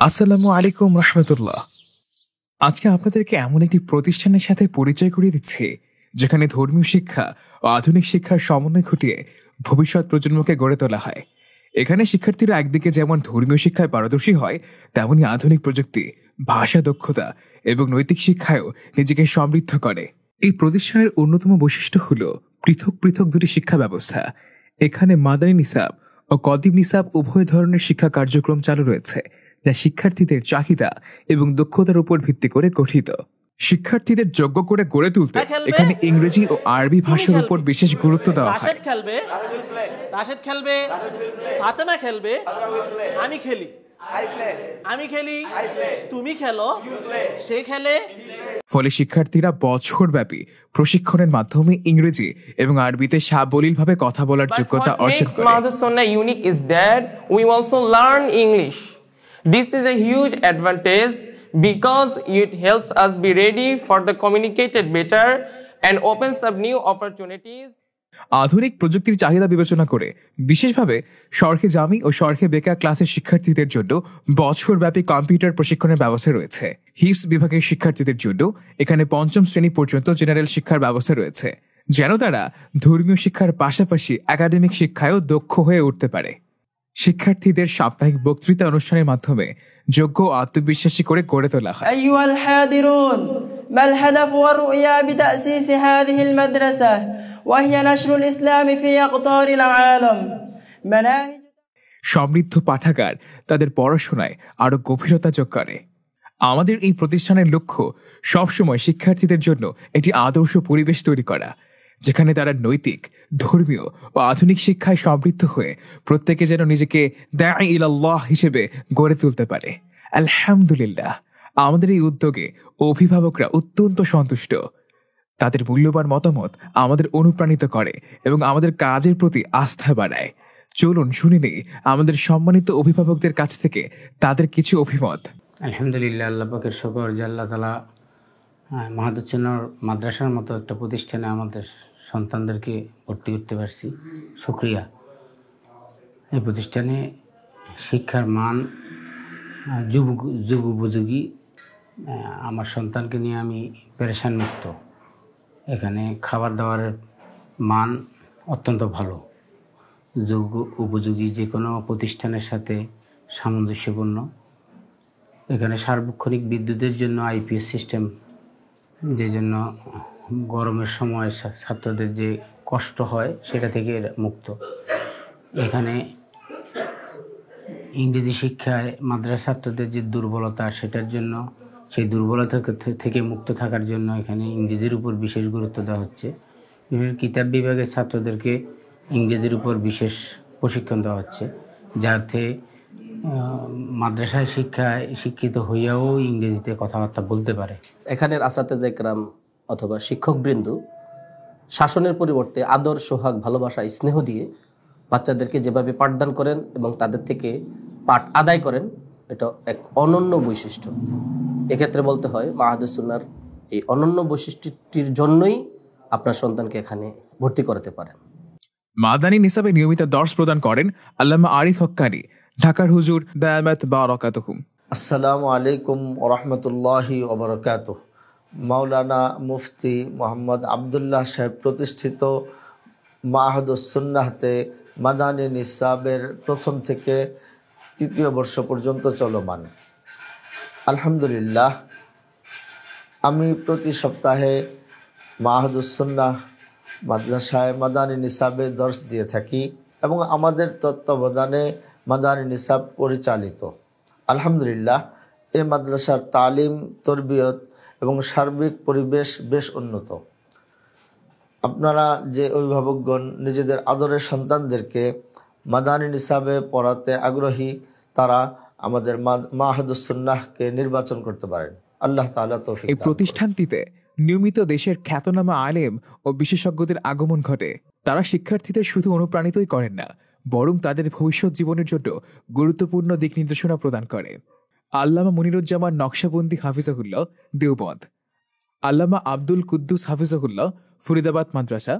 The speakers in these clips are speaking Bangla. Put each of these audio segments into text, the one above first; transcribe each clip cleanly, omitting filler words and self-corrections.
আসসালামু আলাইকুম রহমতুল্লাহ। আজকে আপনাদেরকে এমন একটি প্রতিষ্ঠানের সাথে পরিচয় করিয়ে দিচ্ছি যেখানে ধর্মীয় শিক্ষা ও আধুনিক শিক্ষার সমন্বয় ঘটিয়ে ভবিষ্যৎ প্রজন্মকে গড়ে তোলা হয়। এখানে শিক্ষার্থীরা একদিকে যেমন ধর্মীয় শিক্ষায় পারদর্শী হয়, তেমনি আধুনিক প্রযুক্তি, ভাষা দক্ষতা এবং নৈতিক শিক্ষায়ও নিজেকে সমৃদ্ধ করে। এই প্রতিষ্ঠানের অন্যতম বৈশিষ্ট্য হল পৃথক পৃথক দুটি শিক্ষা ব্যবস্থা। এখানে মাদানী নিসাব ও কদিব নিসাব উভয় ধরনের শিক্ষা কার্যক্রম চালু রয়েছে, যা শিক্ষার্থীদের চাহিদা এবং দক্ষতার উপর ভিত্তি করে গঠিত। শিক্ষার্থীদের যোগ্য করে গড়ে তুলতে এখানে ইংরেজি ও আরবি ভাষার উপর বিশেষ গুরুত্ব দেওয়া হয়। রাশেদ খেলবে, ফাতেমা খেলবে, আমি খেলি, তুমি খেলো, সে খেলে। ফলে শিক্ষার্থীরা বছরব্যাপী প্রশিক্ষণের মাধ্যমে ইংরেজি এবং আরবিতে সাবলীলভাবে কথা বলার যোগ্যতা অর্জন করে। Mahdus Sunnah unique is that we also learn English. This is a huge advantage because it helps us be ready for the communicated better and opens up new opportunities. আধুনিক প্রযুক্তির চাহিদা বিবেচনা করে বিশেষভাবে শরহে জামি ও শরহে বেকার ক্লাসের শিক্ষার্থীদের জন্য বছরব্যাপী কম্পিউটার প্রশিক্ষণের ব্যবস্থা রয়েছে। হিফজ বিভাগের শিক্ষার্থীদের জন্য এখানে পঞ্চম শ্রেণী পর্যন্ত জেনারেল শিক্ষার ব্যবস্থা রয়েছে, যেন তারা ধর্মীয় শিক্ষার পাশাপাশি একাডেমিক শিক্ষায়ও দক্ষ হয়ে উঠতে পারে। শিক্ষার্থীদের সাপ্তাহিক বক্তৃতা অনুষ্ঠানের মাধ্যমে যোগ্য ও আত্মবিশ্বাসী করে গড়ে তোলা হয়। আইয়ুহাল হাদিরুন মাল হাদাফ ওয়া রু'য়া বিতাসিস হাযিহি আল মাদ্রাসা ওয়া হিয়া নাশরুল ইসলাম ফি আকতারিল আলাম। সমৃদ্ধ পাঠাগার তাদের পড়াশোনায় আরো গভীরতা যোগ করে। আমাদের এই প্রতিষ্ঠানের লক্ষ্য সবসময় শিক্ষার্থীদের জন্য একটি আদর্শ পরিবেশ তৈরি করা, যেখানে তারা নৈতিক, ধর্মীয় ও আধুনিক শিক্ষায় সমৃদ্ধ হয়ে প্রত্যেকে যেন নিজেকে দাঈ ইলাল্লাহ হিসেবে গড়ে তুলতে পারে। আলহামদুলিল্লাহ, আমাদের এই উদ্যোগে অভিভাবকরা অত্যন্ত সন্তুষ্ট। তাদের মূল্যবান মতামত আমাদের অনুপ্রাণিত করে এবং আমাদের কাজের প্রতি আস্থা বাড়ায়। চলুন শুনে নেই আমাদের সম্মানিত অভিভাবকদের কাছ থেকে তাদের কিছু অভিমত। আলহামদুলিল্লাহ, আল্লাহ পাকের শুকর যে আল্লাহ তাআলা মাহাদুস সুন্নাহ মাদ্রাসার মতো একটা প্রতিষ্ঠানে আমাদের সন্তানদেরকে ভর্তি করতে পারছি। শুকরিয়া। এই প্রতিষ্ঠানে শিক্ষার মান যুগ উপযোগী। আমার সন্তানকে নিয়ে আমি পেরেশান মুক্ত। এখানে খাবার দাবারের মান অত্যন্ত ভালো, যুগ উপযোগী, যে কোনো প্রতিষ্ঠানের সাথে সামঞ্জস্যপূর্ণ। এখানে সার্বক্ষণিক বিদ্যুতের জন্য আইপিএস সিস্টেম, যে জন্য গরমের সময় ছাত্রদের যে কষ্ট হয় সেটা থেকে মুক্ত। এখানে ইংরেজি শিক্ষায় মাদ্রাসা ছাত্রদের যে দুর্বলতা, সেটার জন্য, সেই দুর্বলতা থেকে মুক্ত থাকার জন্য এখানে ইংরেজির উপর বিশেষ গুরুত্ব দেওয়া হচ্ছে। কিতাব বিভাগের ছাত্রদেরকে ইংরেজির উপর বিশেষ প্রশিক্ষণ দেওয়া হচ্ছে, যাতে মাদ্রাসায় শিক্ষায় শিক্ষিত হইয়াও ইংরেজিতে কথাবার্তা বলতে পারে। এখানের আসাতেজে কেরাম অথবা শিক্ষকবৃন্দ শাসনের পরিবর্তে আদর, সোহাগ, ভালোবাসা, স্নেহ দিয়ে বাচ্চাদেরকে যেভাবে পাঠদান করেন এবং তাদের থেকে পাঠ আদায় করেন, এটা এক অনন্য বৈশিষ্ট্য। এক্ষেত্রে বলতে হয় মাহাদুস সুন্নাহর এই অনন্য বৈশিষ্ট্যটির জন্যই আপনার সন্তানকে এখানে ভর্তি করাতে পারেন। মাদানী নিসাবে নিয়মিত দর্শ প্রদান করেন আল্লামা আরিফ হক্কানি, ঢাকার হুজুর দায়ামাত বারাকাতুহুম। আসসালামু আলাইকুম ওয়া রাহমাতুল্লাহি ওয়া বারাকাতুহু। মাওলানা মুফতি মোহাম্মদ আবদুল্লাহ সাহেব প্রতিষ্ঠিত মাহাদুস সুন্নাহতে মাদানী নিসাবের প্রথম থেকে তৃতীয় বর্ষ পর্যন্ত চলমান। আলহামদুলিল্লাহ, আমি প্রতি সপ্তাহে মাহাদুস সুন্নাহ মাদ্রাসায় মাদানী নিসাবে দর্শ দিয়ে থাকি এবং আমাদের তত্ত্বাবধানে মাদানী নিসাব পরিচালিত। আলহামদুলিল্লাহ, এই মাদ্রাসার তালিম, তরবিয়ত এবং সার্বিক পরিবেশ বেশ উন্নত। আপনারা যে অভিভাবকগণ নিজেদের আদরের সন্তানদেরকে মাদানী নিসাবে পড়াতে আগ্রহী, তারা আমাদের মাহাদুস সুন্নাহকে নির্বাচন করতে পারেন। আল্লাহ তাআলা তৌফিক। এই প্রতিষ্ঠানটিতে নিয়মিত দেশের খ্যাতনামা আলেম ও বিশেষজ্ঞদের আগমন ঘটে। তারা শিক্ষার্থীদের শুধু অনুপ্রাণিতই করেন না, বরং তাদের ভবিষ্যৎ জীবনের জন্য গুরুত্বপূর্ণ দিক নির্দেশনা প্রদান করে। আল্লামা মুনিরুজ্জামান নকশবন্দি হাফিজাহুল্লাহ, দেওবন্দ; আল্লামা আব্দুল কুদ্দুস হাফিজাহুল্লাহ, ফরিদাবাদ মাদ্রাসা;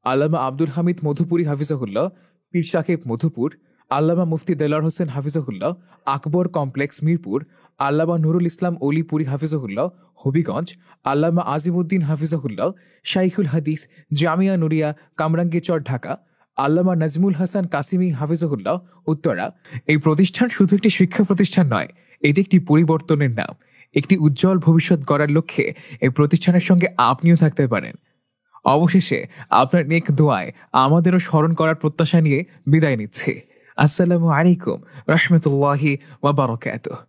আল্লামা আব্দুল হামিদ মধুপুরী হাফিজাহুল্লাহ, পীর সাহেব, মধুপুর; আল্লামা মুফতি দেলার হোসেন হাফিজহুল্লাহ, আকবর কমপ্লেক্স মিরপুর, আল্লামা নুরুল ইসলাম অলিপুরি হাফিজহুল্লাহ হবিগঞ্জ, আল্লামা আজিমউদ্দিন হাফিজহুল্লাহ শাইখুল হাদিস জামিয়া নুরিয়া কামরাঙ্গীরচর ঢাকা, আল্লামা নাজমুল হাসান কাসিমি হাফিজহুল্লাহ উত্তরা। এই প্রতিষ্ঠান শুধু একটি শিক্ষা প্রতিষ্ঠান নয়, এটি একটি পরিবর্তনের নাম। একটি উজ্জ্বল ভবিষ্যৎ গড়ার লক্ষ্যে এই প্রতিষ্ঠানের সঙ্গে আপনিও থাকতে পারেন। অবশেষে আপনার নেক দোয়ায় আমাদেরও স্মরণ করার প্রত্যাশা নিয়ে বিদায় নিচ্ছি। আসসালামু আলাইকুম রহমতুল্লাহি ওয়া বারাকাতুহু।